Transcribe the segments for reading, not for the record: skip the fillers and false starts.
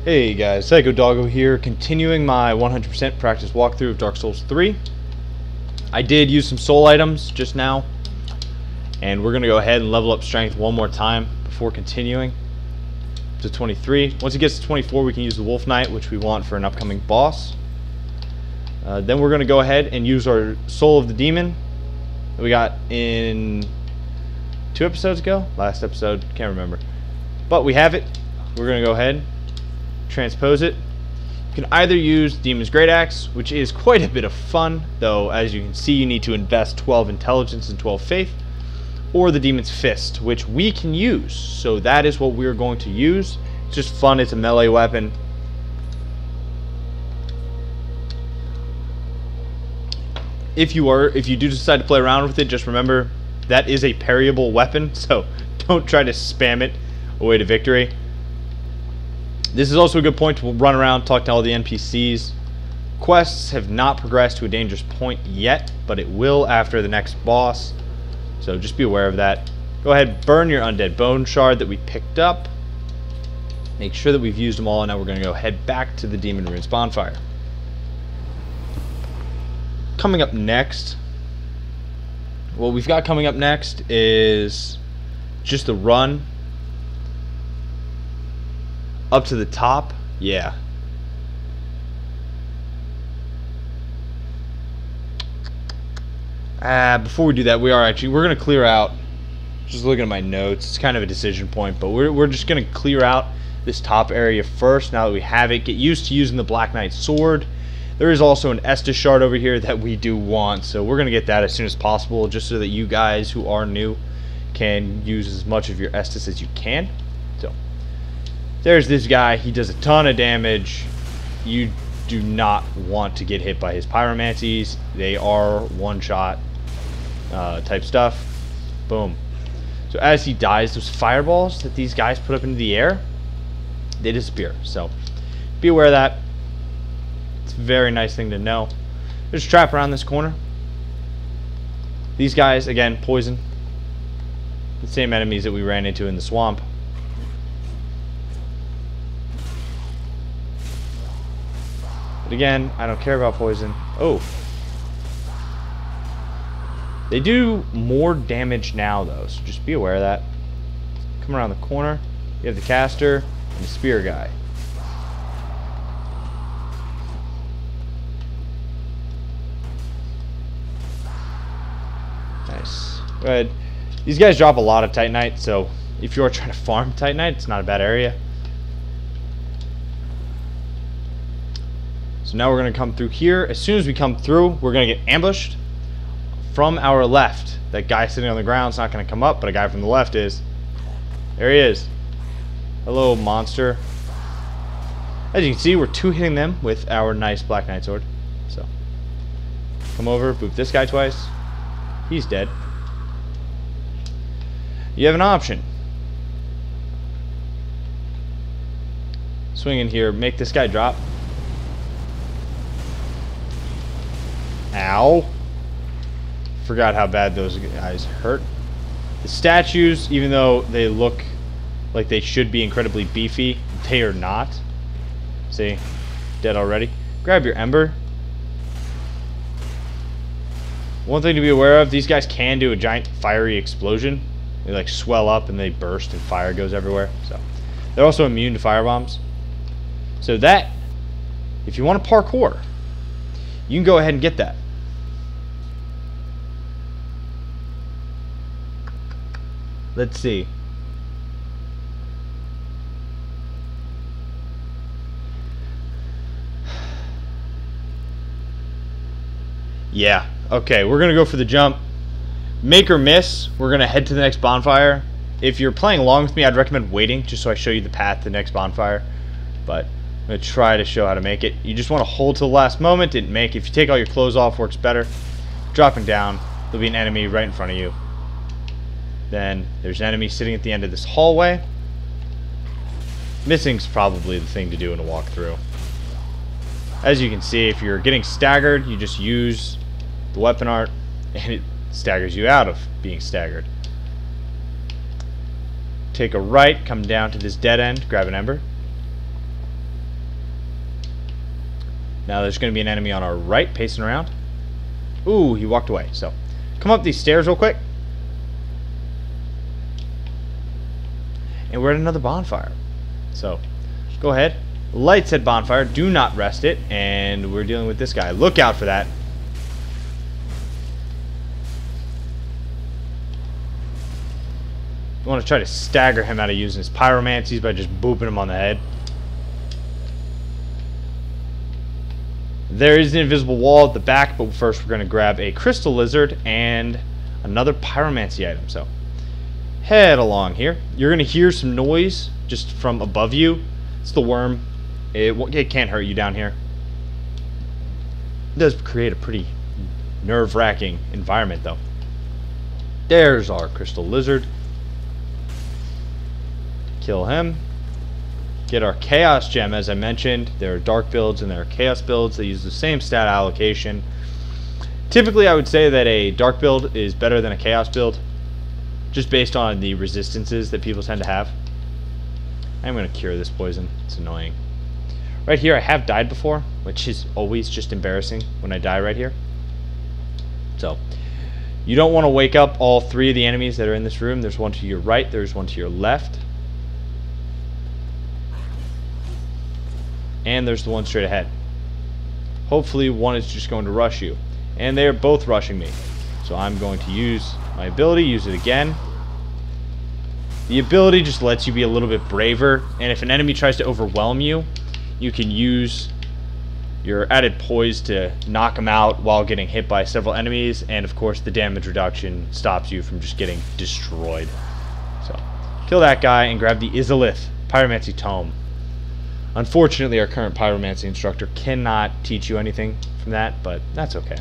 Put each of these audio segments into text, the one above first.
Hey guys, Psycho Doggo here, continuing my 100% practice walkthrough of Dark Souls 3. I did use some soul items just now, and we're going to go ahead and level up strength one more time before continuing to 23. Once it gets to 24, we can use the Wolf Knight, which we want for an upcoming boss. Then we're going to go ahead and use our Soul of the Demon that we got in 2 episodes ago? Last episode, can't remember. But we have it. We're going to go ahead, transpose it. You can either use Demon's Great Axe, which is quite a bit of fun, though as you can see you need to invest 12 intelligence and 12 faith, or the Demon's Fist, which we can use. So that is what we're going to use. It's just fun, it's a melee weapon. If you do decide to play around with it, just remember that is a parryable weapon, so don't try to spam it away to victory. This is also a good point to run around, talk to all the NPCs. Quests have not progressed to a dangerous point yet, but it will after the next boss. So just be aware of that. Go ahead, burn your undead bone shard that we picked up. Make sure that we've used them all, and now we're going to go head back to the Demon Ruins bonfire. Coming up next, what we've got coming up next is just the run up to the top. Yeah. Before we do that, we're going to clear out, just looking at my notes, it's kind of a decision point, but we're just going to clear out this top area first now that we have it. Get used to using the Black Knight sword. There is also an Estus shard over here that we do want, so we're going to get that as soon as possible, just so that you guys who are new can use as much of your Estus as you can. So there's this guy. He does a ton of damage. You do not want to get hit by his pyromancies. They are one-shot type stuff. Boom. So as he dies, those fireballs that these guys put up into the air, they disappear. So be aware of that. It's a very nice thing to know. There's a trap around this corner. These guys, again, poison. The same enemies that we ran into in the swamp. But again, I don't care about poison. Oh. They do more damage now, though, so just be aware of that. Come around the corner. You have the caster and the spear guy. Nice. Go ahead. These guys drop a lot of Titanite, so if you are trying to farm Titanite, it's not a bad area. So now we're going to come through here. As soon as we come through, we're going to get ambushed from our left. That guy sitting on the ground is not going to come up, but a guy from the left is. There he is. Hello, monster. As you can see, we're two-hitting them with our nice Black Knight sword. So, come over, boop this guy twice. He's dead. You have an option. Swing in here, make this guy drop. Ow. Forgot how bad those guys hurt. The statues, even though they look like they should be incredibly beefy, they are not. See? Dead already. Grab your ember. One thing to be aware of, these guys can do a giant fiery explosion. They like swell up and they burst and fire goes everywhere. So they're also immune to fire bombs. So that, if you want to parkour, you can go ahead and get that. Let's see. Yeah. Okay, we're going to go for the jump. Make or miss, we're going to head to the next bonfire. If you're playing along with me, I'd recommend waiting just so I show you the path to the next bonfire. But I'm going to try to show how to make it. You just want to hold till the last moment. Didn't make. If you take all your clothes off, works better. Dropping down, there'll be an enemy right in front of you. Then there's an enemy sitting at the end of this hallway. Missing's probably the thing to do in a walkthrough. As you can see, if you're getting staggered, you just use the weapon art and it staggers you out of being staggered. Take a right, come down to this dead end, grab an ember. Now there's going to be an enemy on our right pacing around. Ooh, he walked away. So come up these stairs real quick. And we're at another bonfire. So go ahead. Light said bonfire. Do not rest it. And we're dealing with this guy. Look out for that. You want to try to stagger him out of using his pyromancies by just booping him on the head. There is an invisible wall at the back, but first we're going to grab a crystal lizard and another pyromancy item. So head along here. You're going to hear some noise just from above you. It's the worm. It can't hurt you down here. It does create a pretty nerve-wracking environment, though. There's our crystal lizard. Kill him. Get our chaos gem, as I mentioned. There are dark builds and there are chaos builds. They use the same stat allocation. Typically, I would say that a dark build is better than a chaos build, just based on the resistances that people tend to have. I'm going to cure this poison. It's annoying. Right here, I have died before, which is always just embarrassing when I die right here. So, you don't want to wake up all three of the enemies that are in this room. There's one to your right, there's one to your left, and there's the one straight ahead. Hopefully one is just going to rush you. And they're both rushing me. So I'm going to use my ability, use it again. The ability just lets you be a little bit braver, and if an enemy tries to overwhelm you, you can use your added poise to knock them out while getting hit by several enemies, and of course the damage reduction stops you from just getting destroyed. So, kill that guy and grab the Izalith Pyromancy Tome. Unfortunately, our current Pyromancy instructor cannot teach you anything from that, but that's okay.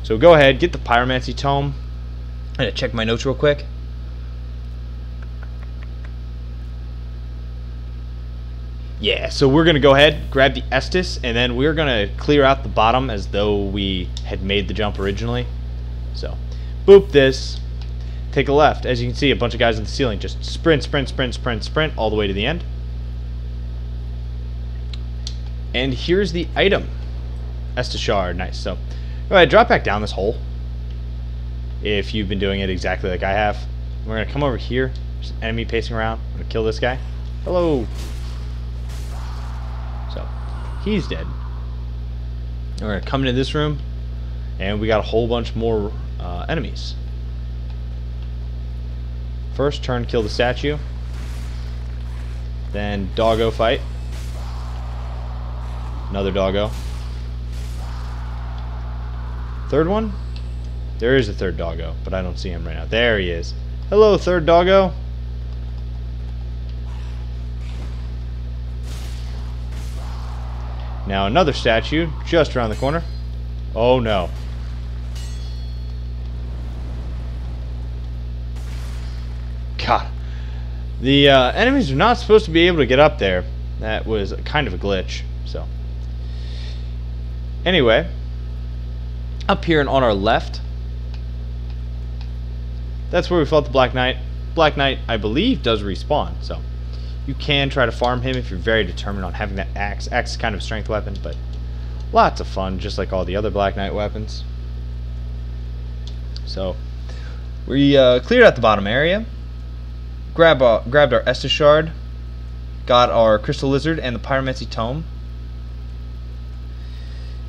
So go ahead, get the Pyromancy Tome. I'm going to check my notes real quick. Yeah, so we're going to go ahead, grab the Estus, and then we're going to clear out the bottom as though we had made the jump originally. So, boop this, take a left. As you can see, a bunch of guys on the ceiling just sprint, sprint, sprint, sprint, sprint, all the way to the end. And here's the item. Estus Shard, nice. So, go ahead, drop back down this hole. If you've been doing it exactly like I have. We're going to come over here. There's an enemy pacing around. I'm going to kill this guy. Hello. So, he's dead. We're going to come into this room, and we got a whole bunch more enemies. First, turn, kill the statue. Then, doggo fight. Another doggo. Third one? There is a third doggo, but I don't see him right now. There he is. Hello, third doggo. Now another statue just around the corner. Oh no. God. The enemies are not supposed to be able to get up there. That was kind of a glitch. So, anyway, up here and on our left, that's where we fought the Black Knight. Black Knight, I believe, does respawn, so you can try to farm him if you're very determined on having that axe. Axe is kind of a strength weapon, but lots of fun, just like all the other Black Knight weapons. So, we cleared out the bottom area, grabbed our Estus Shard, got our Crystal Lizard and the Pyromancy Tome.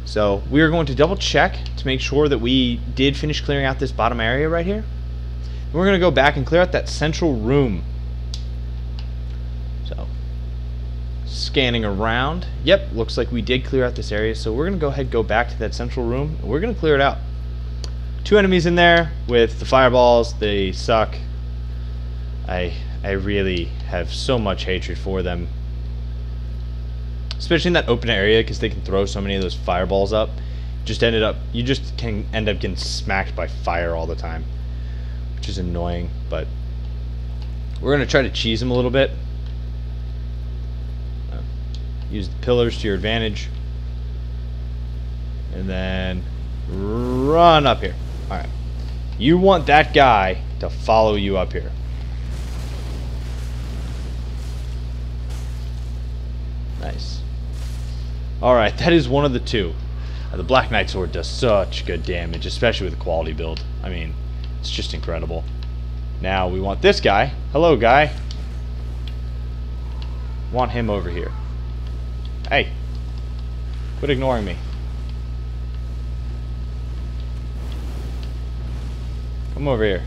So we are going to double check to make sure that we did finish clearing out this bottom area right here. And we're going to go back and clear out that central room. So, scanning around. Yep, looks like we did clear out this area. So we're going to go ahead and go back to that central room, and we're going to clear it out. 2 enemies in there with the fireballs. They suck. I really have so much hatred for them. Especially in that open area, because they can throw so many of those fireballs up. You just can end up getting smacked by fire all the time, which is annoying. But we're going to try to cheese them a little bit. Use the pillars to your advantage. And then run up here. Alright. You want that guy to follow you up here. Nice. Alright, that is one of the two. The Black Knight Sword does such good damage, especially with a quality build. I mean, it's just incredible. Now, we want this guy. Hello, guy. Want him over here. Hey. Quit ignoring me. Come over here.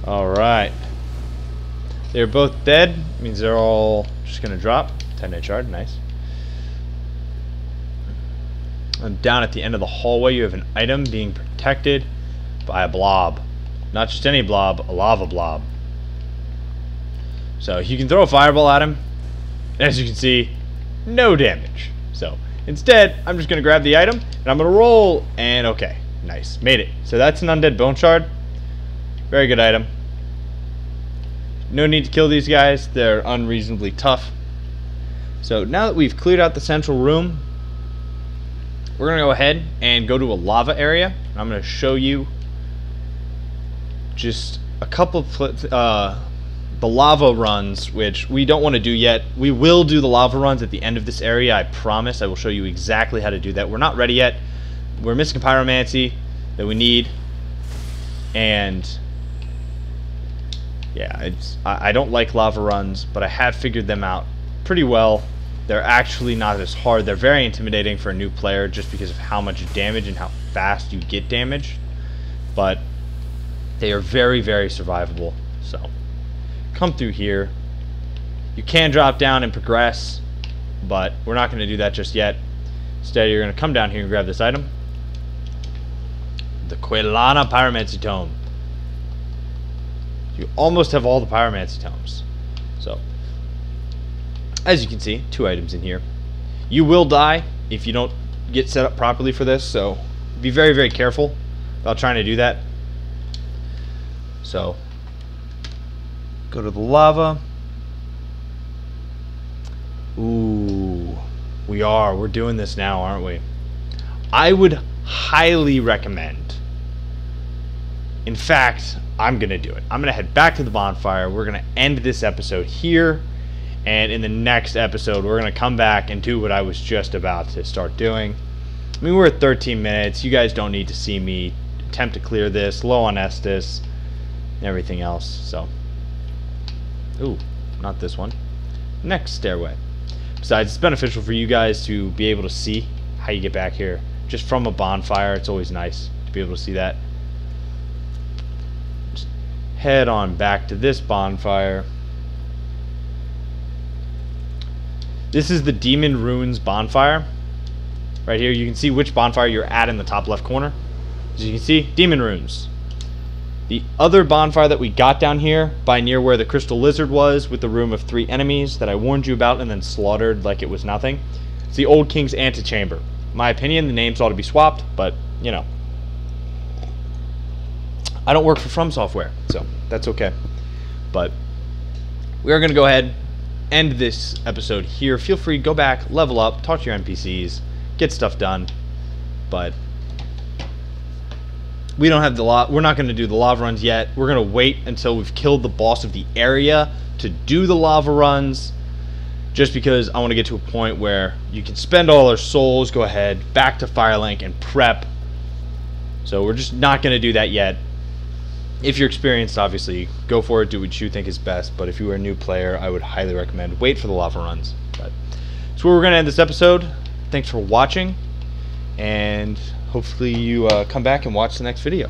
Alright. They're both dead. Means they're all just gonna drop. 10-hit shard, nice. And down at the end of the hallway you have an item being protected by a blob. Not just any blob, a lava blob. So you can throw a fireball at him. As you can see, no damage. So instead, I'm just gonna grab the item and I'm gonna roll, and okay, nice. Made it. So that's an undead bone shard. Very good item. No need to kill these guys. They're unreasonably tough. So now that we've cleared out the central room, we're going to go ahead and go to a lava area. I'm going to show you just a couple of the lava runs, which we don't want to do yet. We will do the lava runs at the end of this area. I promise. I will show you exactly how to do that. We're not ready yet. We're missing pyromancy that we need. And yeah, I don't like lava runs, but I have figured them out pretty well. They're actually not as hard. They're very intimidating for a new player just because of how much damage and how fast you get damage. But they are very, very survivable. So come through here. You can drop down and progress, but we're not going to do that just yet. Instead, you're going to come down here and grab this item. The Quelana Pyromancy Tome. You almost have all the pyromancy tomes. So, as you can see, 2 items in here. You will die if you don't get set up properly for this, so be very, very careful about trying to do that. So, go to the lava. Ooh, we're doing this now, aren't we? I would highly recommend. In fact, I'm going to do it. I'm going to head back to the bonfire. We're going to end this episode here. And in the next episode, we're going to come back and do what I was just about to start doing. I mean, we're at 13 minutes. You guys don't need to see me attempt to clear this. Low on Estus and everything else. So, ooh, not this one. Next stairway. Besides, it's beneficial for you guys to be able to see how you get back here. Just from a bonfire, it's always nice to be able to see that. Head on back to this bonfire. This is the Demon Ruins bonfire. Right here, you can see which bonfire you're at in the top left corner. As you can see, Demon Ruins. The other bonfire that we got down here, by near where the Crystal Lizard was, with the room of 3 enemies that I warned you about and then slaughtered like it was nothing. It's the Old King's Antechamber. In my opinion, the names ought to be swapped, but, you know. I don't work for From Software, so that's okay. But we are going to go ahead, end this episode here. Feel free, go back, level up, talk to your NPCs, get stuff done. But we don't have we're not going to do the lava runs yet. We're going to wait until we've killed the boss of the area to do the lava runs. Just because I want to get to a point where you can spend all our souls, go ahead, back to Firelink and prep. So we're just not going to do that yet. If you're experienced, obviously, go for it, do what you think is best. But if you are a new player, I would highly recommend wait for the lava runs. But that's where we're going to end this episode. Thanks for watching, and hopefully you come back and watch the next video.